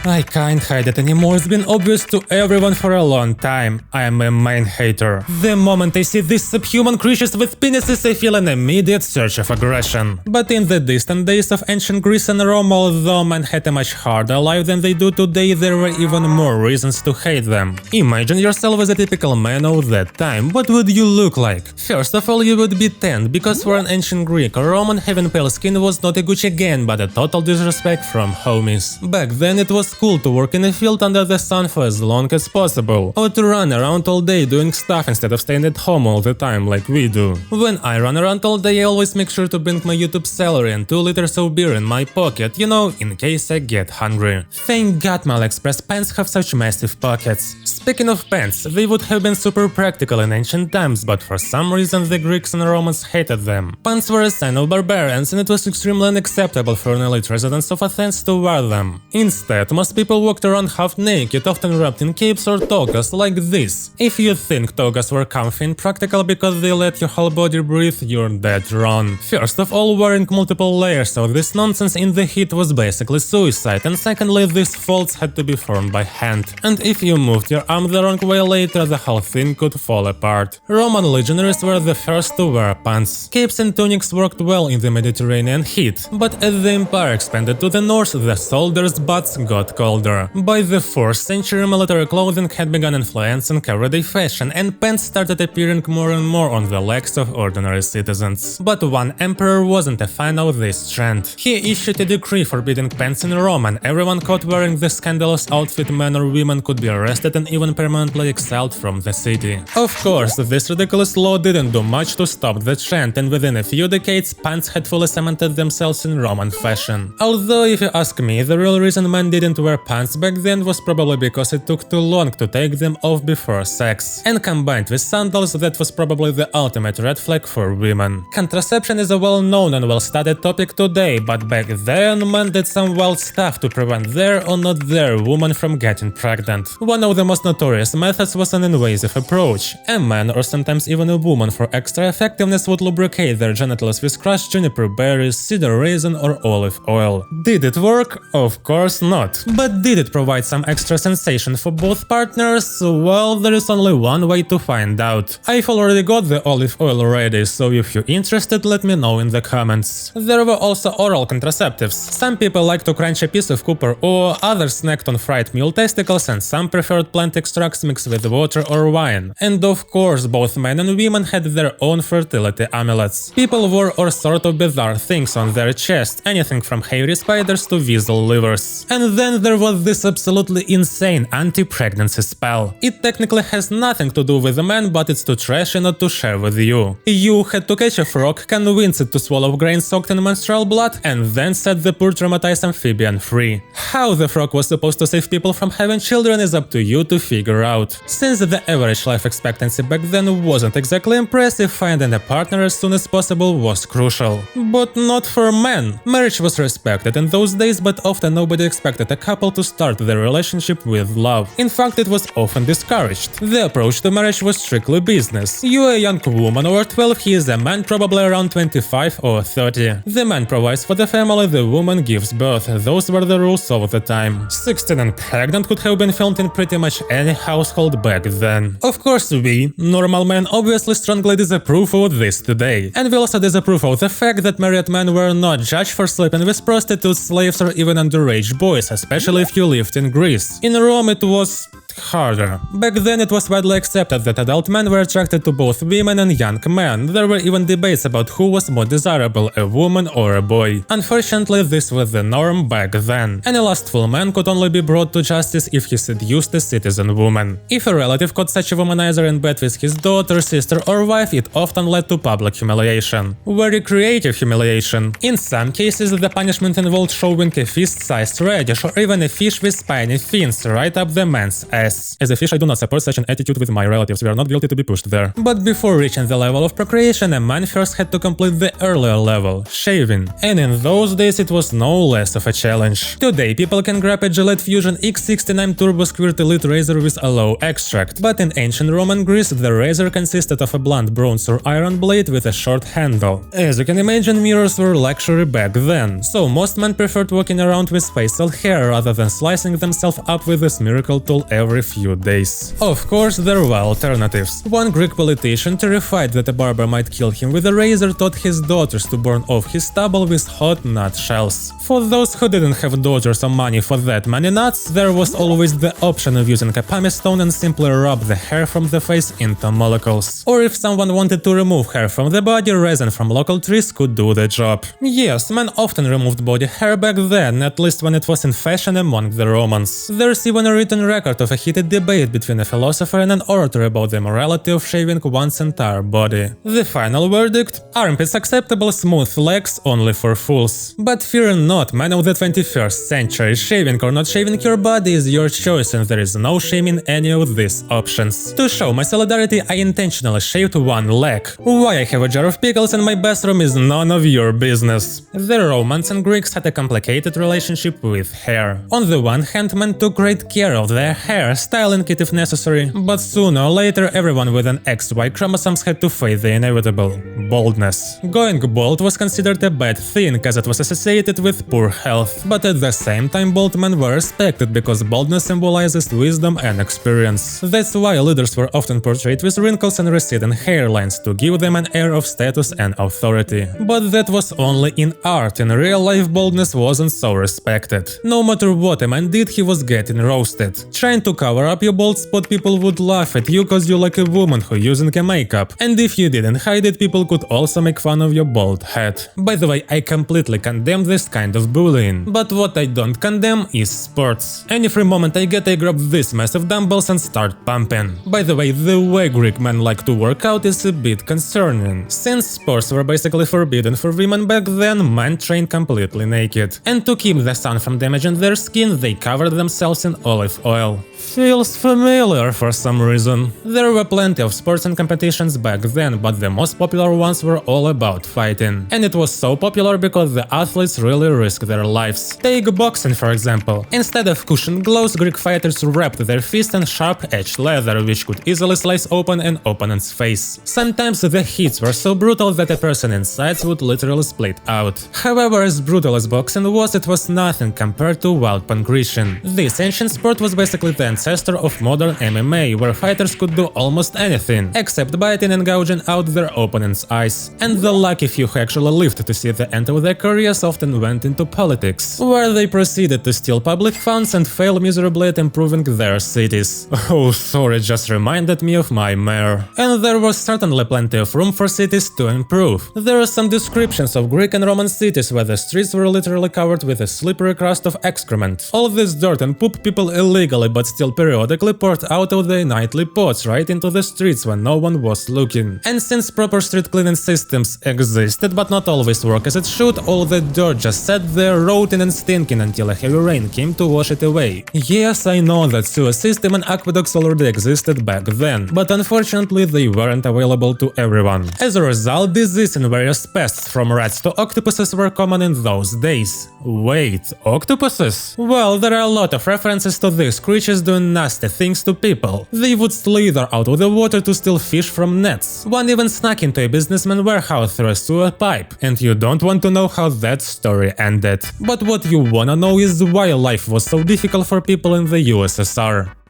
I can't hide it anymore, it's been obvious to everyone for a long time. I am a man hater. The moment I see these subhuman creatures with penises, I feel an immediate surge of aggression. But in the distant days of ancient Greece and Rome, although men had a much harder life than they do today, there were even more reasons to hate them. Imagine yourself as a typical man of that time. What would you look like? First of all, you would be tanned, because for an ancient Greek or Roman, having pale skin was not a Gucci again, but a total disrespect from homies. Back then it was cool to work in a field under the sun for as long as possible, or to run around all day doing stuff instead of staying at home all the time like we do. When I run around all day, I always make sure to bring my YouTube salary and 2 liters of beer in my pocket, you know, in case I get hungry. Thank God my AliExpress pants have such massive pockets. Speaking of pants, they would have been super practical in ancient times, but for some reason the Greeks and Romans hated them. Pants were a sign of barbarians, and it was extremely unacceptable for an elite residents of Athens to wear them. Instead, most people walked around half naked, often wrapped in capes or togas like this. If you think togas were comfy and practical because they let your whole body breathe, you're dead wrong. First of all, wearing multiple layers of this nonsense in the heat was basically suicide, and secondly, these folds had to be formed by hand. And if you moved your arm the wrong way later, the whole thing could fall apart. Roman legionaries were the first to wear pants. Capes and tunics worked well in the Mediterranean heat, but as the empire expanded to the north, the soldiers' butts got colder. By the 4th century, military clothing had begun influencing everyday fashion, and pants started appearing more and more on the legs of ordinary citizens. But one emperor wasn't a fan of this trend. He issued a decree forbidding pants in Rome, and everyone caught wearing this scandalous outfit, men or women, could be arrested and even permanently exiled from the city. Of course, this ridiculous law didn't do much to stop the trend, and within a few decades, pants had fully cemented themselves in Roman fashion. Although, if you ask me, the real reason men didn't wear pants back then was probably because it took too long to take them off before sex. And combined with sandals, that was probably the ultimate red flag for women. Contraception is a well-known and well-studied topic today, but back then men did some wild stuff to prevent their or not their woman from getting pregnant. One of the most notorious methods was an invasive approach. A man, or sometimes even a woman for extra effectiveness, would lubricate their genitals with crushed juniper berries, cedar resin or olive oil. Did it work? Of course not. But did it provide some extra sensation for both partners? Well, there is only one way to find out. I've already got the olive oil ready, so if you're interested, let me know in the comments. There were also oral contraceptives. Some people like to crunch a piece of copper ore, others snacked on fried mule testicles, and some preferred plant extracts mixed with water or wine. And of course, both men and women had their own fertility amulets. People wore all sorts of bizarre things on their chest, anything from hairy spiders to weasel livers. And then there was this absolutely insane anti-pregnancy spell. It technically has nothing to do with the man, but it's too trashy not to share with you. You had to catch a frog, convince it to swallow grain soaked in menstrual blood, and then set the poor traumatized amphibian free. How the frog was supposed to save people from having children is up to you to figure out. Since the average life expectancy back then wasn't exactly impressive, finding a partner as soon as possible was crucial. But not for men. Marriage was respected in those days, but often nobody expected a couple to start their relationship with love. In fact, it was often discouraged. The approach to marriage was strictly business. You're a young woman over 12, he is a man probably around 25 or 30. The man provides for the family, the woman gives birth. Those were the rules of the time. 16 and pregnant could have been filmed in pretty much any household back then. Of course, we, normal men, obviously strongly disapprove of this today. And we also disapprove of the fact that married men were not judged for sleeping with prostitutes, slaves or even underage boys, especially if you lived in Greece. In Rome it was harder. Back then it was widely accepted that adult men were attracted to both women and young men. There were even debates about who was more desirable, a woman or a boy. Unfortunately, this was the norm back then. Any lustful man could only be brought to justice if he seduced a citizen woman. If a relative caught such a womanizer in bed with his daughter, sister or wife, it often led to public humiliation. Very creative humiliation. In some cases, the punishment involved shoving a fist-sized radish or even a fish with spiny fins right up the man's ass. Yes, as a fish I do not support such an attitude with my relatives, we are not guilty to be pushed there. But before reaching the level of procreation, a man first had to complete the earlier level, shaving. And in those days it was no less of a challenge. Today people can grab a Gillette Fusion X69 Turbo Squirt Elite razor with a low extract, but in ancient Roman Greece the razor consisted of a blunt bronze or iron blade with a short handle. As you can imagine, mirrors were luxury back then, so most men preferred walking around with facial hair rather than slicing themselves up with this miracle tool every few days. Of course, there were alternatives. One Greek politician, terrified that a barber might kill him with a razor, taught his daughters to burn off his stubble with hot nut shells. For those who didn't have daughters or money for that many nuts, there was always the option of using a pumice stone and simply rub the hair from the face into molecules. Or if someone wanted to remove hair from the body, resin from local trees could do the job. Yes, men often removed body hair back then, at least when it was in fashion among the Romans. There's even a written record of a heated debate between a philosopher and an orator about the morality of shaving one's entire body. The final verdict? Armpits acceptable, smooth legs only for fools. But fear not, men of the 21st century, shaving or not shaving your body is your choice and there is no shame in any of these options. To show my solidarity, I intentionally shaved one leg. Why I have a jar of pickles in my bathroom is none of your business. The Romans and Greeks had a complicated relationship with hair. On the one hand, men took great care of their hair, styling it if necessary, but sooner or later everyone with an XY chromosomes had to face the inevitable – baldness. Going bald was considered a bad thing as it was associated with poor health, but at the same time bald men were respected because baldness symbolizes wisdom and experience. That's why leaders were often portrayed with wrinkles and receding hairlines to give them an air of status and authority. But that was only in art, in real life baldness wasn't so respected. No matter what a man did, he was getting roasted. Trying to cover up your bald spot, people would laugh at you cause you're like a woman who using a makeup. And if you didn't hide it, people could also make fun of your bald head. By the way, I completely condemn this kind of bullying. But what I don't condemn is sports. Any free moment I get, I grab this massive dumbbells and start pumping. By the way, the way Greek men like to work out is a bit concerning. Since sports were basically forbidden for women back then, men trained completely naked. And to keep the sun from damaging their skin, they covered themselves in olive oil. Feels familiar for some reason. There were plenty of sports and competitions back then, but the most popular ones were all about fighting. And it was so popular because the athletes really risked their lives. Take boxing for example. Instead of cushioned gloves, Greek fighters wrapped their fists in sharp-edged leather, which could easily slice open an opponent's face. Sometimes the hits were so brutal that a person inside would literally split out. However, as brutal as boxing was, it was nothing compared to wild pancreation. This ancient sport was basically the ancestor of modern MMA, where fighters could do almost anything, except biting and gouging out their opponent's eyes. And the lucky few who actually lived to see the end of their careers often went into politics, where they proceeded to steal public funds and fail miserably at improving their cities. Oh, sorry, just reminded me of my mayor. And there was certainly plenty of room for cities to improve. There are some descriptions of Greek and Roman cities where the streets were literally covered with a slippery crust of excrement. All this dirt and poop people illegally but still periodically poured out of their nightly pots right into the streets when no one was looking. And since proper street cleaning systems existed but not always work as it should, all the dirt just sat there rotting and stinking until a heavy rain came to wash it away. Yes, I know that sewer system and aqueducts already existed back then, but unfortunately they weren't available to everyone. As a result, disease and various pests from rats to octopuses were common in those days. Wait, octopuses? Well, there are a lot of references to these creatures doing nasty things to people. They would slither out of the water to steal fish from nets. One even snuck into a businessman's warehouse through a sewer pipe. And you don't want to know how that story ended. But what you wanna know is why life was so difficult for people in the USSR.